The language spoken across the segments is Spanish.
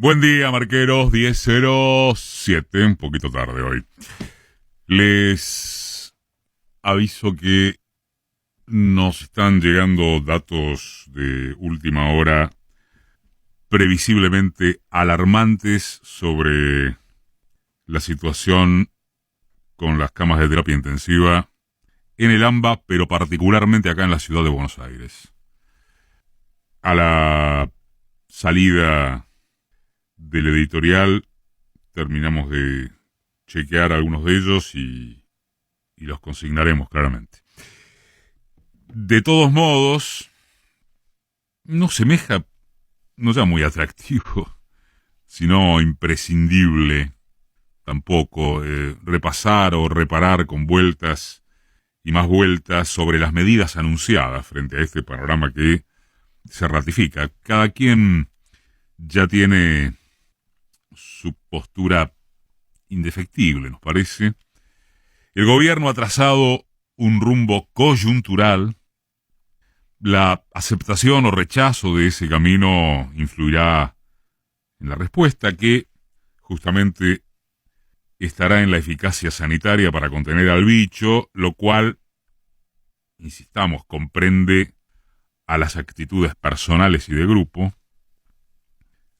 Buen día, marqueros, 10:07, un poquito tarde hoy. Les aviso que nos están llegando datos de última hora previsiblemente alarmantes sobre la situación con las camas de terapia intensiva en el AMBA, pero particularmente acá en la ciudad de Buenos Aires. A la salida del editorial terminamos de chequear algunos de ellos y los consignaremos claramente. De todos modos, no ya muy atractivo, sino imprescindible tampoco repasar o reparar con vueltas y más vueltas sobre las medidas anunciadas frente a este panorama que se ratifica. Cada quien ya tiene su postura indefectible, nos parece. El gobierno ha trazado un rumbo coyuntural. La aceptación o rechazo de ese camino influirá en la respuesta, que justamente estará en la eficacia sanitaria para contener al bicho, lo cual, insistamos, comprende a las actitudes personales y de grupo.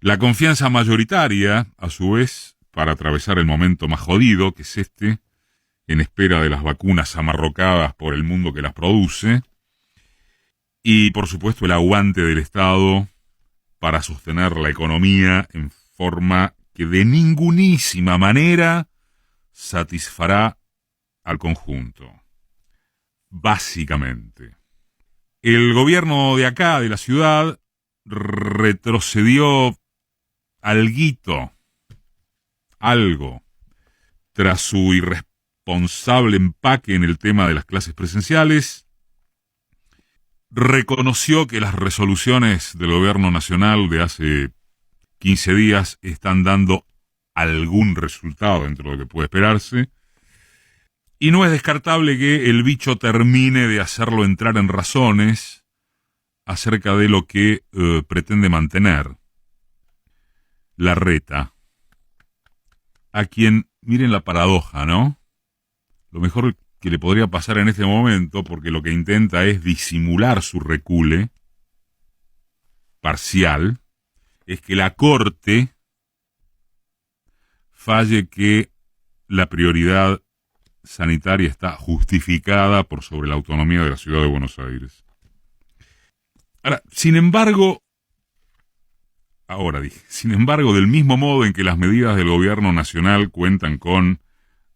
La confianza mayoritaria, a su vez, para atravesar el momento más jodido, que es este, en espera de las vacunas amarrocadas por el mundo que las produce. Y, por supuesto, el aguante del Estado para sostener la economía en forma que de ningunísima manera satisfará al conjunto. Básicamente. El gobierno de acá, de la ciudad, retrocedió algo, tras su irresponsable empaque en el tema de las clases presenciales. Reconoció que las resoluciones del gobierno nacional de hace 15 días están dando algún resultado dentro de lo que puede esperarse. Y no es descartable que el bicho termine de hacerlo entrar en razones acerca de lo que pretende mantener. Larreta, a quien, miren la paradoja, ¿no? Lo mejor que le podría pasar en este momento, porque lo que intenta es disimular su recule parcial, es que la Corte falle que la prioridad sanitaria está justificada por sobre la autonomía de la ciudad de Buenos Aires. Ahora, sin embargo, del mismo modo en que las medidas del gobierno nacional cuentan con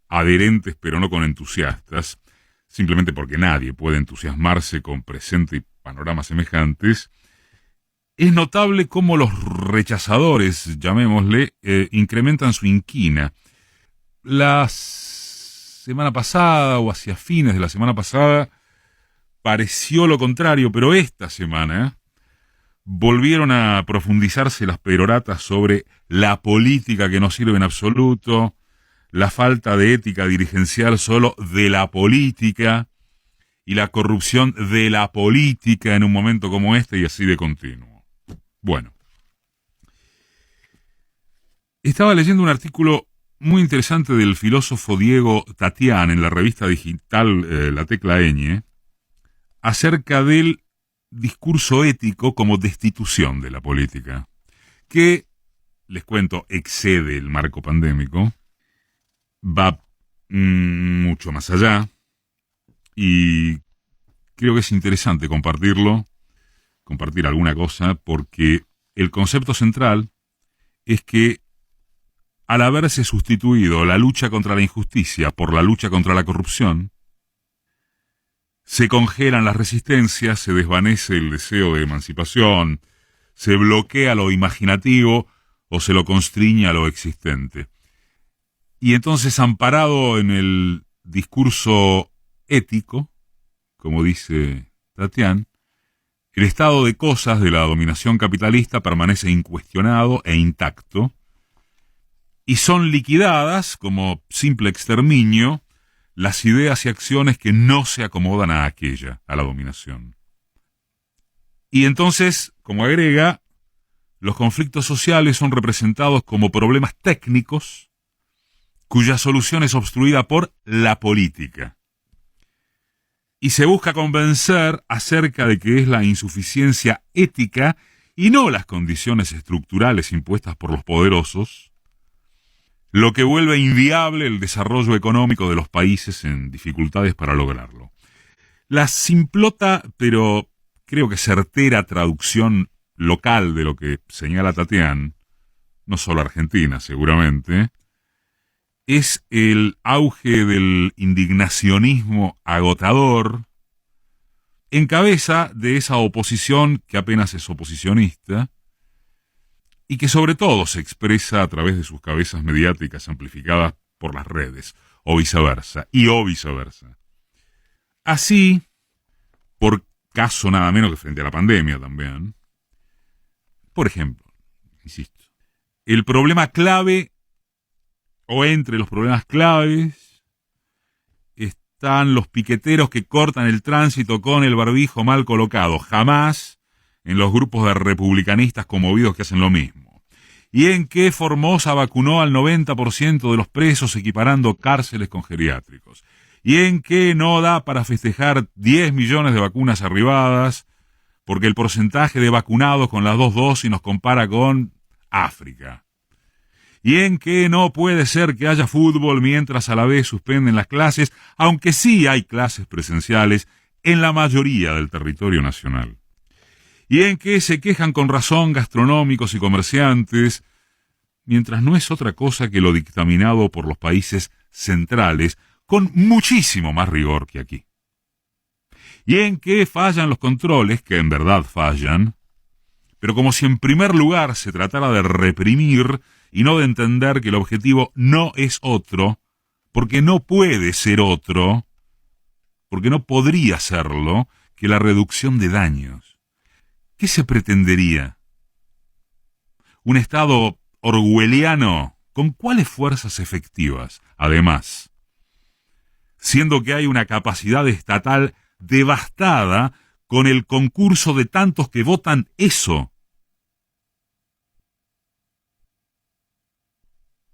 adherentes pero no con entusiastas, simplemente porque nadie puede entusiasmarse con presente y panoramas semejantes, es notable cómo los rechazadores, llamémosle, incrementan su inquina. La semana pasada o hacia fines de la semana pasada pareció lo contrario, pero esta semana volvieron a profundizarse las peroratas sobre la política que no sirve en absoluto, la falta de ética dirigencial solo de la política y la corrupción de la política en un momento como este y así de continuo. Bueno, estaba leyendo un artículo muy interesante del filósofo Diego Tatián en la revista digital La Tecla Ñ acerca del discurso ético como destitución de la política, que, les cuento, excede el marco pandémico, va mucho más allá, y creo que es interesante compartir alguna cosa, porque el concepto central es que al haberse sustituido la lucha contra la injusticia por la lucha contra la corrupción, se congelan las resistencias, se desvanece el deseo de emancipación, se bloquea lo imaginativo o se lo constriñe a lo existente. Y entonces, amparado en el discurso ético, como dice Tatián, el estado de cosas de la dominación capitalista permanece incuestionado e intacto, y son liquidadas, como simple exterminio, las ideas y acciones que no se acomodan a la dominación. Y entonces, como agrega, los conflictos sociales son representados como problemas técnicos cuya solución es obstruida por la política. Y se busca convencer acerca de que es la insuficiencia ética y no las condiciones estructurales impuestas por los poderosos lo que vuelve inviable el desarrollo económico de los países en dificultades para lograrlo. La simplota, pero creo que certera traducción local de lo que señala Tatiana, no solo Argentina seguramente, es el auge del indignacionismo agotador en cabeza de esa oposición que apenas es oposicionista y que sobre todo se expresa a través de sus cabezas mediáticas amplificadas por las redes, o viceversa. Así, por caso nada menos que frente a la pandemia también, por ejemplo, insisto, el problema clave, o entre los problemas claves, están los piqueteros que cortan el tránsito con el barbijo mal colocado, jamás en los grupos de republicanistas conmovidos que hacen lo mismo, y en que Formosa vacunó al 90% de los presos equiparando cárceles con geriátricos, y en que no da para festejar 10 millones de vacunas arribadas, porque el porcentaje de vacunados con las 2 dosis nos compara con África, y en que no puede ser que haya fútbol mientras a la vez suspenden las clases, aunque sí hay clases presenciales en la mayoría del territorio nacional, y en que se quejan con razón gastronómicos y comerciantes, mientras no es otra cosa que lo dictaminado por los países centrales, con muchísimo más rigor que aquí. Y en que fallan los controles, que en verdad fallan, pero como si en primer lugar se tratara de reprimir y no de entender que el objetivo no es otro, porque no puede ser otro, porque no podría serlo, que la reducción de daños. ¿Qué se pretendería? ¿Un Estado orwelliano? ¿Con cuáles fuerzas efectivas? Además, siendo que hay una capacidad estatal devastada con el concurso de tantos que votan eso.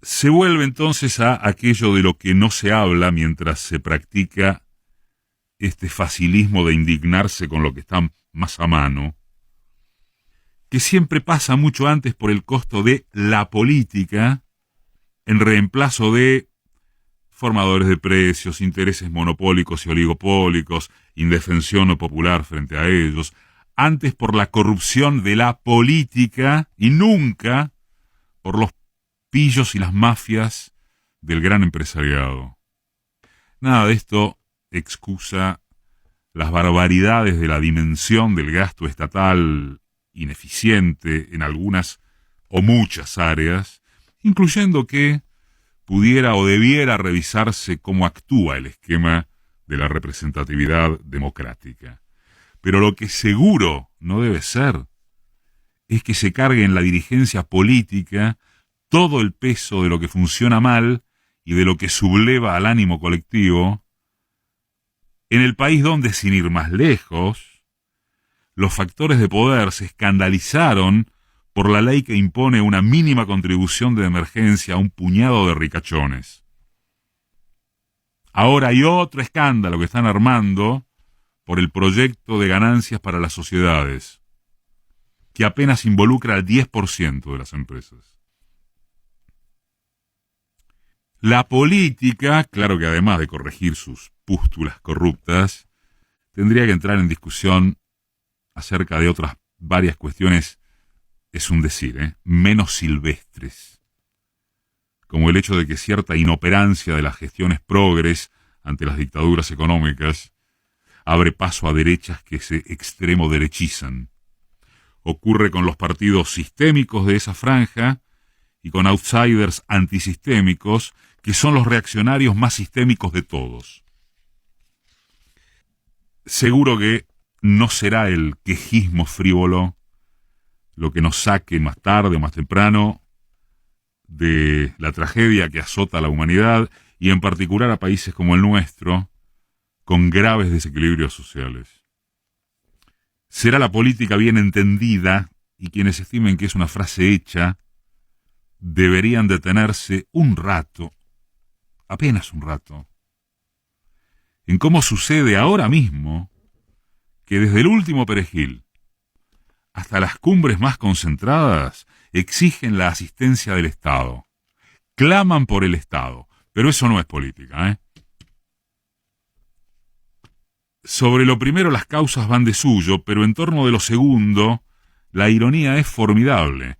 Se vuelve entonces a aquello de lo que no se habla mientras se practica este facilismo de indignarse con lo que está más a mano, que siempre pasa mucho antes por el costo de la política, en reemplazo de formadores de precios, intereses monopólicos y oligopólicos, indefensión popular frente a ellos, antes por la corrupción de la política y nunca por los pillos y las mafias del gran empresariado. Nada de esto excusa las barbaridades de la dimensión del gasto estatal ineficiente en algunas o muchas áreas, incluyendo que pudiera o debiera revisarse cómo actúa el esquema de la representatividad democrática. Pero lo que seguro no debe ser es que se cargue en la dirigencia política todo el peso de lo que funciona mal y de lo que subleva al ánimo colectivo, en el país donde, sin ir más lejos, los factores de poder se escandalizaron por la ley que impone una mínima contribución de emergencia a un puñado de ricachones. Ahora hay otro escándalo que están armando por el proyecto de ganancias para las sociedades, que apenas involucra al 10% de las empresas. La política, claro que además de corregir sus pústulas corruptas, tendría que entrar en discusión acerca de otras varias cuestiones, es un decir, menos silvestres, como el hecho de que cierta inoperancia de las gestiones progres ante las dictaduras económicas abre paso a derechas que se extremo derechizan. Ocurre con los partidos sistémicos de esa franja y con outsiders antisistémicos, que son los reaccionarios más sistémicos de todos. Seguro que no será el quejismo frívolo lo que nos saque más tarde o más temprano de la tragedia que azota a la humanidad y en particular a países como el nuestro, con graves desequilibrios sociales. Será la política bien entendida y quienes estimen que es una frase hecha deberían detenerse un rato, apenas un rato, en cómo sucede ahora mismo que desde el último perejil hasta las cumbres más concentradas exigen la asistencia del Estado, claman por el Estado, pero eso no es política, ¿eh? Sobre lo primero las causas van de suyo, pero en torno de lo segundo la ironía es formidable.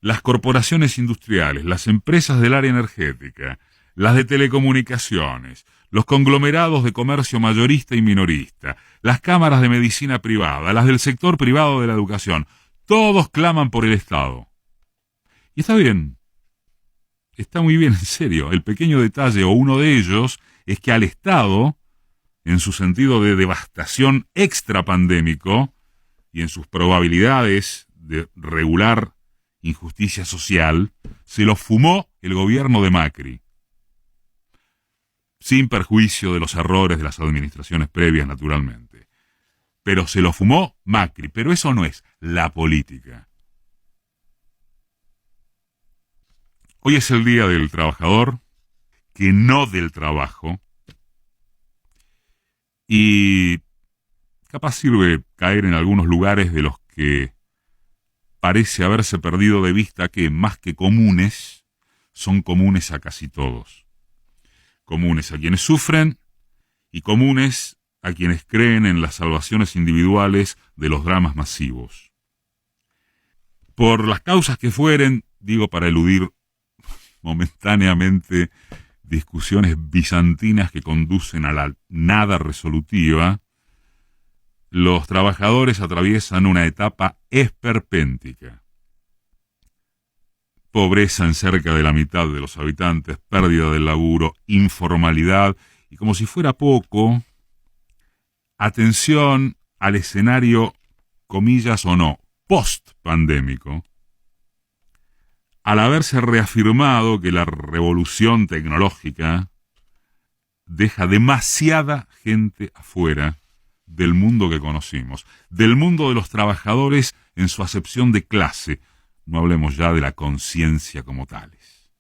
Las corporaciones industriales, las empresas del área energética, las de telecomunicaciones, los conglomerados de comercio mayorista y minorista, las cámaras de medicina privada, las del sector privado de la educación, todos claman por el Estado. Y está bien, está muy bien, en serio. El pequeño detalle, o uno de ellos, es que al Estado, en su sentido de devastación extrapandémico y en sus probabilidades de regular injusticia social, se lo fumó el gobierno de Macri. Sin perjuicio de los errores de las administraciones previas, naturalmente. Pero se lo fumó Macri. Pero eso no es la política. Hoy es el día del trabajador, que no del trabajo. Y capaz sirve caer en algunos lugares de los que parece haberse perdido de vista que más que comunes, son comunes a casi todos. Comunes a quienes sufren y comunes a quienes creen en las salvaciones individuales de los dramas masivos. Por las causas que fueren, digo para eludir momentáneamente discusiones bizantinas que conducen a la nada resolutiva, los trabajadores atraviesan una etapa esperpéntica. Pobreza en cerca de la mitad de los habitantes, pérdida del laburo, informalidad y, como si fuera poco, atención al escenario, comillas o no, post-pandémico. Al haberse reafirmado que la revolución tecnológica deja demasiada gente afuera del mundo que conocimos, del mundo de los trabajadores en su acepción de clase, no hablemos ya de la conciencia como tales.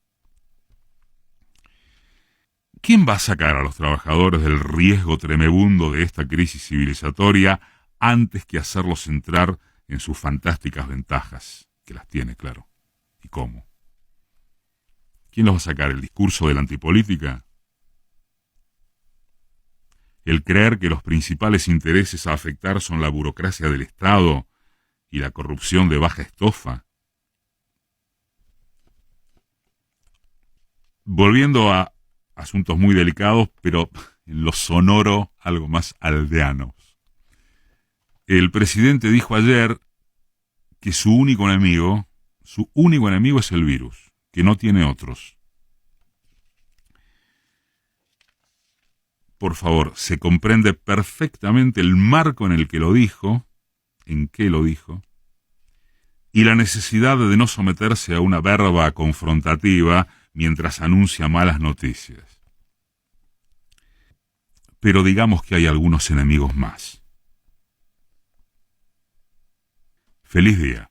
¿Quién va a sacar a los trabajadores del riesgo tremebundo de esta crisis civilizatoria antes que hacerlos entrar en sus fantásticas ventajas? Que las tiene, claro. ¿Y cómo? ¿Quién los va a sacar? ¿El discurso de la antipolítica? ¿El creer que los principales intereses a afectar son la burocracia del Estado y la corrupción de baja estofa? Volviendo a asuntos muy delicados, pero en lo sonoro algo más aldeanos. El presidente dijo ayer que su único enemigo es el virus, que no tiene otros. Por favor, se comprende perfectamente el marco en el que lo dijo, en qué lo dijo, y la necesidad de no someterse a una verba confrontativa mientras anuncia malas noticias. Pero digamos que hay algunos enemigos más. Feliz día.